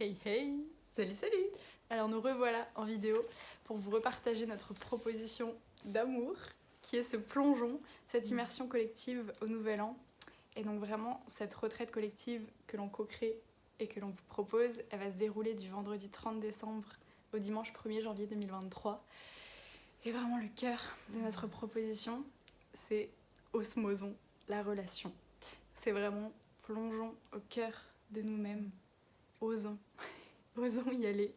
Hey hey! Salut, salut! Alors nous revoilà en vidéo pour vous repartager notre proposition d'amour qui est ce plongeon, cette immersion collective au Nouvel An. Et donc vraiment cette retraite collective que l'on co-crée et que l'on vous propose, elle va se dérouler du vendredi 30 décembre au dimanche 1er janvier 2023. Et vraiment le cœur de notre proposition, c'est osmosons la relation. C'est vraiment plongeons au cœur de nous-mêmes, osons y aller.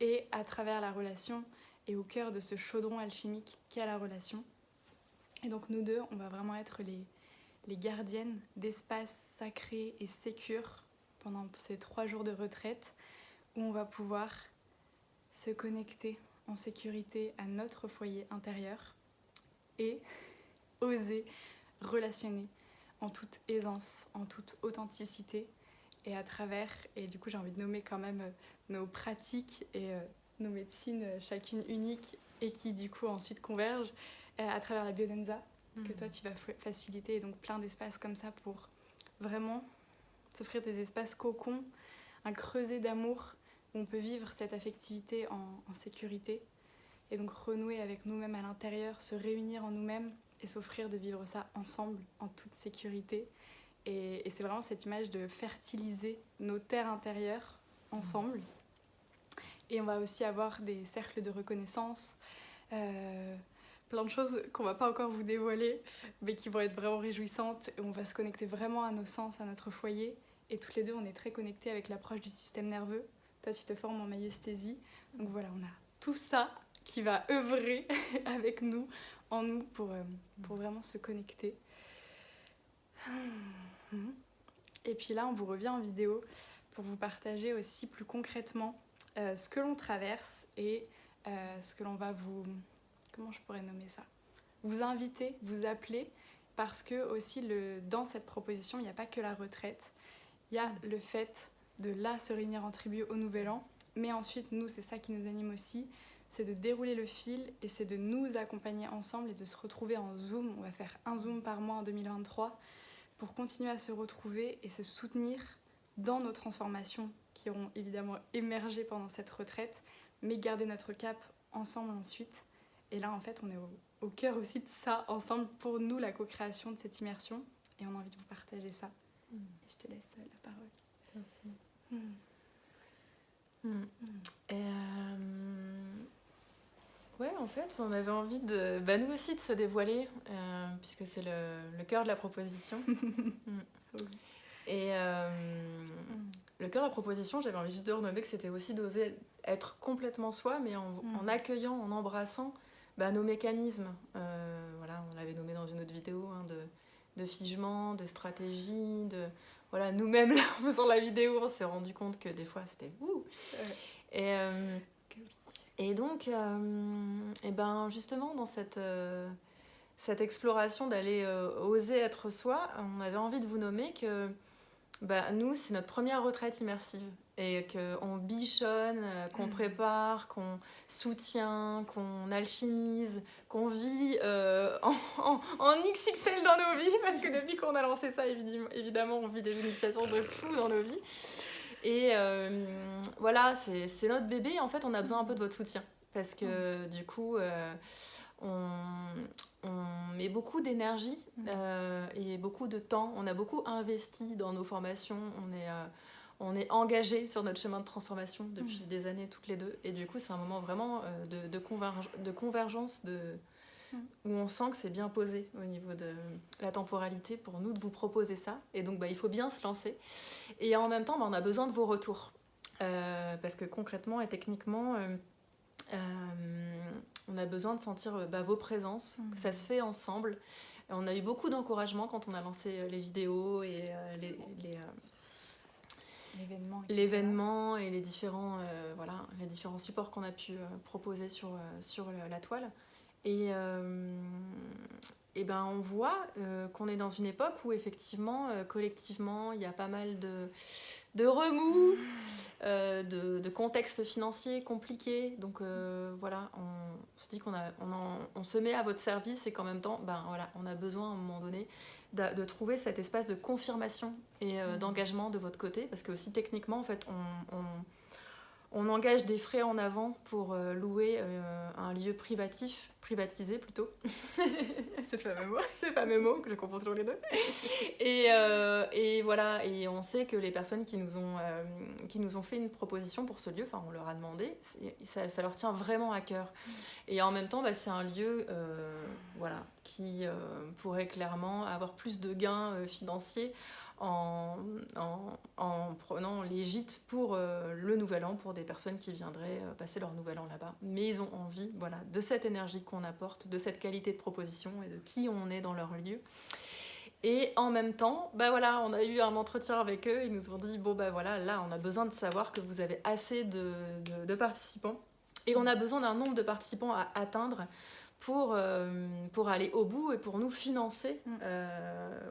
Et à travers la relation et au cœur de ce chaudron alchimique qu'est la relation. Et donc nous deux, on va vraiment être les gardiennes d'espaces sacrés et sécures pendant ces 3 jours de retraite où on va pouvoir se connecter en sécurité à notre foyer intérieur et oser relationner en toute aisance, en toute authenticité et à travers, et du coup j'ai envie de nommer quand même nos pratiques et nos médecines chacune uniques et qui du coup ensuite convergent à travers la biodenza que toi tu vas faciliter, et donc plein d'espaces comme ça pour vraiment s'offrir des espaces cocons, un creuset d'amour où on peut vivre cette affectivité en sécurité et donc renouer avec nous-mêmes à l'intérieur, se réunir en nous-mêmes et s'offrir de vivre ça ensemble en toute sécurité. Et c'est vraiment cette image de fertiliser nos terres intérieures ensemble. Et on va aussi avoir des cercles de reconnaissance, plein de choses qu'on va pas encore vous dévoiler, mais qui vont être vraiment réjouissantes. Et on va se connecter vraiment à nos sens, à notre foyer. Et toutes les deux, on est très connectés avec l'approche du système nerveux. Toi, tu te formes en myesthésie. Donc voilà, on a tout ça qui va œuvrer avec nous, en nous, pour vraiment se connecter. Et puis là, on vous revient en vidéo pour vous partager aussi plus concrètement ce que l'on traverse et ce que l'on va vous... Comment je pourrais nommer ça ? Vous inviter, vous appeler, parce que aussi dans cette proposition, il n'y a pas que la retraite. Il y a le fait de là se réunir en tribu au Nouvel An, mais ensuite, nous, c'est ça qui nous anime aussi, c'est de dérouler le fil et c'est de nous accompagner ensemble et de se retrouver en Zoom. On va faire un Zoom par mois en 2023 pour continuer à se retrouver et se soutenir dans nos transformations qui auront évidemment émergé pendant cette retraite, mais garder notre cap ensemble ensuite. Et là, en fait, on est au cœur aussi de ça, ensemble, pour nous, la co-création de cette immersion. Et on a envie de vous partager ça. Et je te laisse la parole. Merci. Et ouais, en fait, on avait envie de, nous aussi, de se dévoiler, puisque c'est le cœur de la proposition. Et le cœur de la proposition, j'avais envie juste de renommer que c'était aussi d'oser être complètement soi, mais en accueillant, en embrassant nos mécanismes. Voilà, on l'avait nommé dans une autre vidéo, de figement, de stratégie, voilà, nous-mêmes, là, en faisant la vidéo, on s'est rendu compte que des fois, c'était ouh. Et donc, justement, dans cette exploration d'aller oser être soi, on avait envie de vous nommer que nous, c'est notre première retraite immersive et qu'on bichonne, qu'on prépare, qu'on soutient, qu'on alchimise, qu'on vit en XXL dans nos vies, parce que depuis qu'on a lancé ça, évidemment, on vit des initiations de fou dans nos vies. Et voilà, c'est notre bébé. En fait, on a besoin un peu de votre soutien parce que du coup, on met beaucoup d'énergie et beaucoup de temps. On a beaucoup investi dans nos formations. On est engagés sur notre chemin de transformation depuis des années toutes les deux. Et du coup, c'est un moment vraiment de convergence où on sent que c'est bien posé au niveau de la temporalité pour nous de vous proposer ça. Et donc, il faut bien se lancer. Et en même temps, on a besoin de vos retours. Parce que concrètement et techniquement, on a besoin de sentir vos présences, que ça se fait ensemble. Et on a eu beaucoup d'encouragement quand on a lancé les vidéos et l'événement et les différents supports qu'on a pu proposer sur la toile. Et on voit qu'on est dans une époque où effectivement, collectivement, il y a pas mal de remous, de contexte financier compliqué. Donc voilà, on se dit on se met à votre service et qu'en même temps, voilà, on a besoin à un moment donné de trouver cet espace de confirmation et d'engagement de votre côté. Parce que aussi techniquement, en fait, on engage des frais en avant pour louer un lieu privatisé plutôt. C'est fameux mot, que je comprends toujours les deux. Et voilà, et on sait que les personnes qui nous ont fait une proposition pour ce lieu, enfin on leur a demandé, ça leur tient vraiment à cœur. Et en même temps, c'est un lieu voilà, qui pourrait clairement avoir plus de gains financiers en prenant les gîtes pour le Nouvel An, pour des personnes qui viendraient passer leur Nouvel An là-bas. Mais ils ont envie, voilà, de cette énergie qu'on apporte, de cette qualité de proposition et de qui on est dans leur lieu. Et en même temps, voilà, on a eu un entretien avec eux, ils nous ont dit, voilà, là, on a besoin de savoir que vous avez assez de participants et on a besoin d'un nombre de participants à atteindre pour aller au bout et pour nous financer,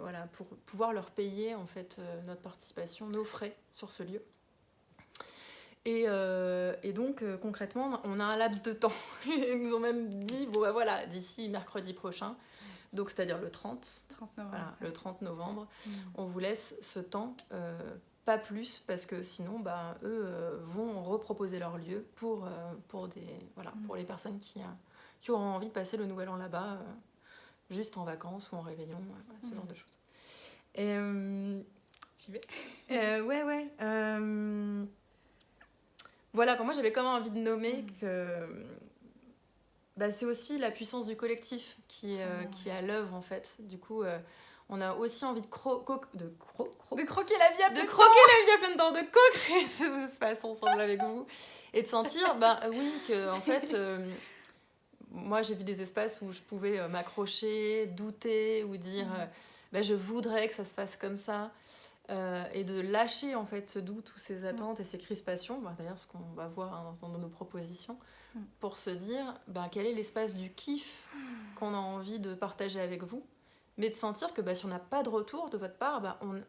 voilà, pour pouvoir leur payer en fait notre participation, nos frais sur ce lieu. Et donc concrètement, on a un laps de temps. Ils nous ont même dit, voilà, d'ici mercredi prochain, donc c'est-à-dire le 30 novembre, voilà, le 30 novembre, on vous laisse ce temps, pas plus, parce que sinon, eux vont reproposer leur lieu pour les personnes qui auront envie de passer le Nouvel An là-bas, juste en vacances ou en réveillon, voilà, ce genre de choses. Et j'y vais. Ouais. Voilà, moi j'avais quand même envie de nommer que c'est aussi la puissance du collectif qui est à l'œuvre en fait. Du coup, on a aussi envie de croquer la vie à pleines dents, de co-créer ces espaces ensemble avec vous et de sentir, oui, que en fait. Moi, j'ai vu des espaces où je pouvais m'accrocher, douter ou dire je voudrais que ça se fasse comme ça, et de lâcher en fait ce doute ou ces attentes et ces crispations, d'ailleurs ce qu'on va voir dans nos propositions, pour se dire quel est l'espace du kiff qu'on a envie de partager avec vous, mais de sentir que si on n'a pas de retour de votre part,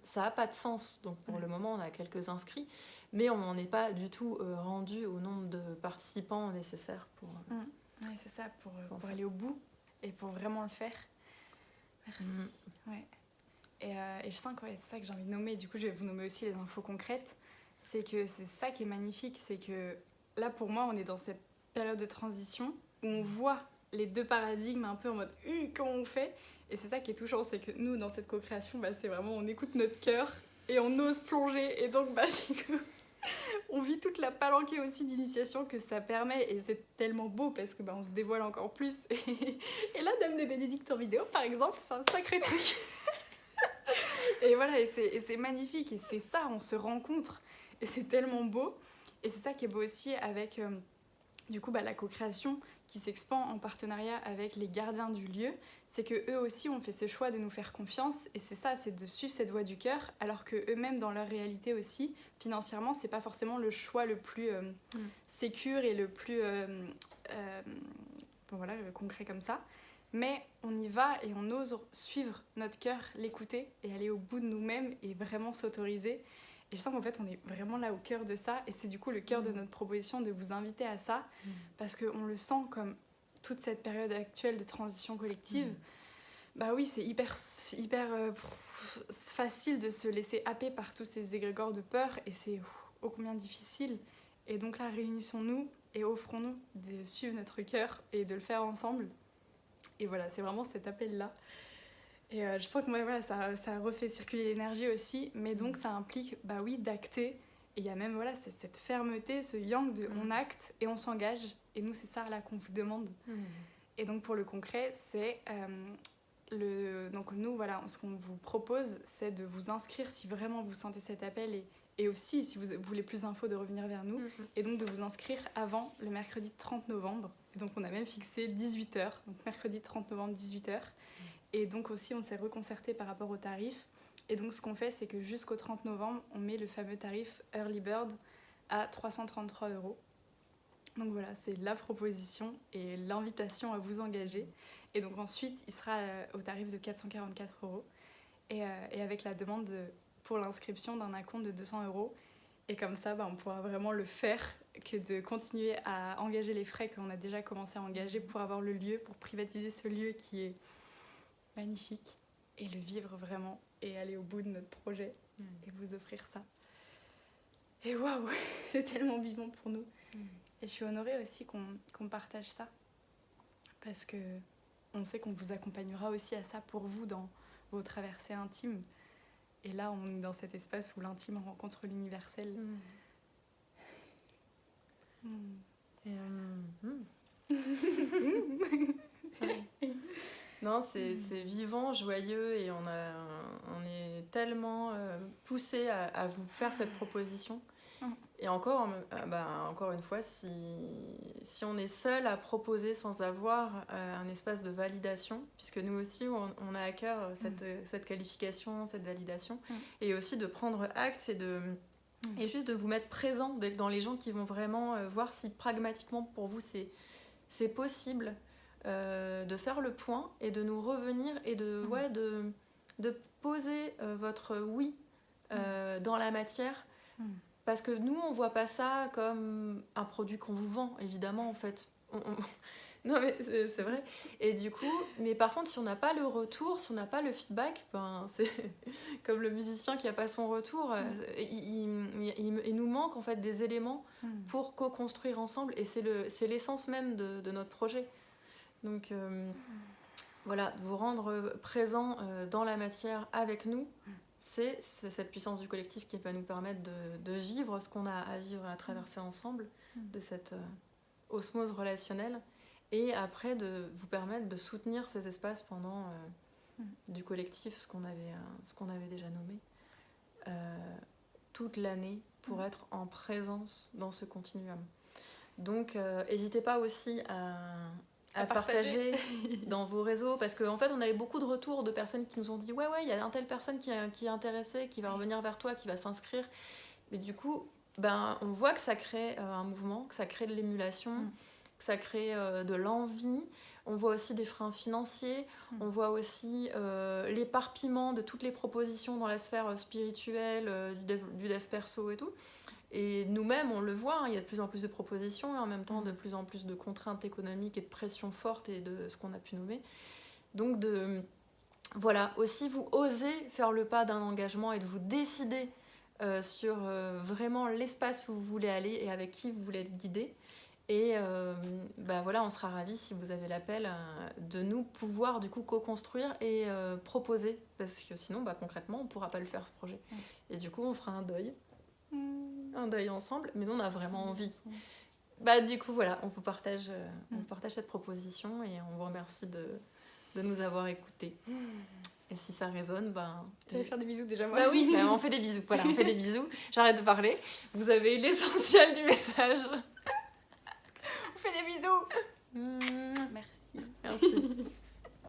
ça n'a pas de sens. Donc pour le moment, on a quelques inscrits, mais on n'est pas du tout rendu au nombre de participants nécessaires pour... Ouais, c'est ça, pour aller au bout et pour vraiment le faire. Merci. Ouais. Et je sens que c'est ça que j'ai envie de nommer. Du coup, je vais vous nommer aussi les infos concrètes. C'est que c'est ça qui est magnifique. C'est que là, pour moi, on est dans cette période de transition où on voit les deux paradigmes un peu en mode comment on fait. Et c'est ça qui est touchant. C'est que nous, dans cette co-création, c'est vraiment on écoute notre cœur et on ose plonger. Et donc, c'est que... on vit toute la palanquée aussi d'initiation que ça permet et c'est tellement beau parce que on se dévoile encore plus et là Dame de Bénédicte en vidéo par exemple c'est un sacré truc et voilà et c'est magnifique et c'est ça, on se rencontre et c'est tellement beau et c'est ça qui est beau aussi avec du coup la co-création qui s'expand en partenariat avec les gardiens du lieu, c'est que eux aussi ont fait ce choix de nous faire confiance et c'est ça, c'est de suivre cette voie du cœur alors que eux-mêmes dans leur réalité aussi financièrement c'est pas forcément le choix le plus sécure et le plus concret comme ça, mais on y va et on ose suivre notre cœur, l'écouter et aller au bout de nous-mêmes et vraiment s'autoriser. Et je sens qu'en fait, on est vraiment là au cœur de ça. Et c'est du coup le cœur de notre proposition de vous inviter à ça. Parce qu'on le sent comme toute cette période actuelle de transition collective. Oui, c'est hyper facile de se laisser happer par tous ces égrégores de peur. Et c'est ô combien difficile. Et donc là, réunissons-nous et offrons-nous de suivre notre cœur et de le faire ensemble. Et voilà, c'est vraiment cet appel-là. Et je sens que ça refait circuler l'énergie aussi, mais donc ça implique d'acter. Et il y a même cette fermeté, ce yang de on acte et on s'engage. Et nous, c'est ça là qu'on vous demande. Et donc pour le concret, c'est donc nous, ce qu'on vous propose, c'est de vous inscrire si vraiment vous sentez cet appel et aussi si vous voulez plus d'infos de revenir vers nous. Et donc de vous inscrire avant le mercredi 30 novembre. Et donc on a même fixé 18h, donc mercredi 30 novembre 18h. Et donc aussi, on s'est reconcerté par rapport au tarif. Et donc, ce qu'on fait, c'est que jusqu'au 30 novembre, on met le fameux tarif Early Bird à 333 €. Donc voilà, c'est la proposition et l'invitation à vous engager. Et donc ensuite, il sera au tarif de 444 €. Et avec la demande pour l'inscription d'un acompte de 200 €. Et comme ça, on pourra vraiment le faire que de continuer à engager les frais qu'on a déjà commencé à engager pour avoir le lieu, pour privatiser ce lieu qui est magnifique et le vivre vraiment et aller au bout de notre projet et vous offrir ça. Et waouh, c'est tellement vivant pour nous. Et je suis honorée aussi qu'on partage ça parce que on sait qu'on vous accompagnera aussi à ça pour vous dans vos traversées intimes. Et là, on est dans cet espace où l'intime rencontre l'universel. Non, c'est vivant, joyeux et on est tellement poussé à vous faire cette proposition. Et encore une fois, si on est seul à proposer sans avoir un espace de validation, puisque nous aussi, on a à cœur cette qualification, cette validation, et aussi de prendre acte et juste de vous mettre présent dans les gens qui vont vraiment voir si pragmatiquement pour vous c'est possible de faire le point et de nous revenir et de poser votre oui dans la matière. Parce que nous, on voit pas ça comme un produit qu'on vous vend, évidemment, en fait. Non, mais c'est vrai. Et du coup, mais par contre, si on n'a pas le retour, si on n'a pas le feedback, c'est comme le musicien qui n'a pas son retour, il nous manque en fait des éléments pour co-construire ensemble. Et c'est l'essence même de notre projet. Donc voilà, de vous rendre présent dans la matière avec nous. C'est cette puissance du collectif qui va nous permettre de vivre ce qu'on a à vivre et à traverser ensemble, de cette osmose relationnelle, et après de vous permettre de soutenir ces espaces pendant du collectif, ce qu'on avait déjà nommé, toute l'année pour être en présence dans ce continuum. Donc n'hésitez pas aussi à partager dans vos réseaux, parce qu'en fait on avait beaucoup de retours de personnes qui nous ont dit ouais il y a une telle personne qui est intéressée, qui va revenir vers toi, qui va s'inscrire, mais du coup on voit que ça crée un mouvement, que ça crée de l'émulation, que ça crée de l'envie. On voit aussi des freins financiers, on voit aussi l'éparpillement de toutes les propositions dans la sphère spirituelle, du dev perso et tout. Et nous-mêmes, on le voit, il y a de plus en plus de propositions et en même temps de plus en plus de contraintes économiques et de pression forte et de ce qu'on a pu nommer. Donc, aussi vous osez faire le pas d'un engagement et de vous décider sur vraiment l'espace où vous voulez aller et avec qui vous voulez être guidé. Et on sera ravis si vous avez l'appel de nous pouvoir du coup co-construire et proposer, parce que sinon concrètement on ne pourra pas le faire ce projet. Et du coup on fera un deuil ensemble, mais nous on a vraiment envie. Du coup voilà, on vous partage cette proposition et on vous remercie de nous avoir écoutés. Et si ça résonne, j'allais faire des bisous déjà moi. Oui, on fait des bisous. Voilà, on fait des bisous. J'arrête de parler. Vous avez l'essentiel du message. On fait des bisous.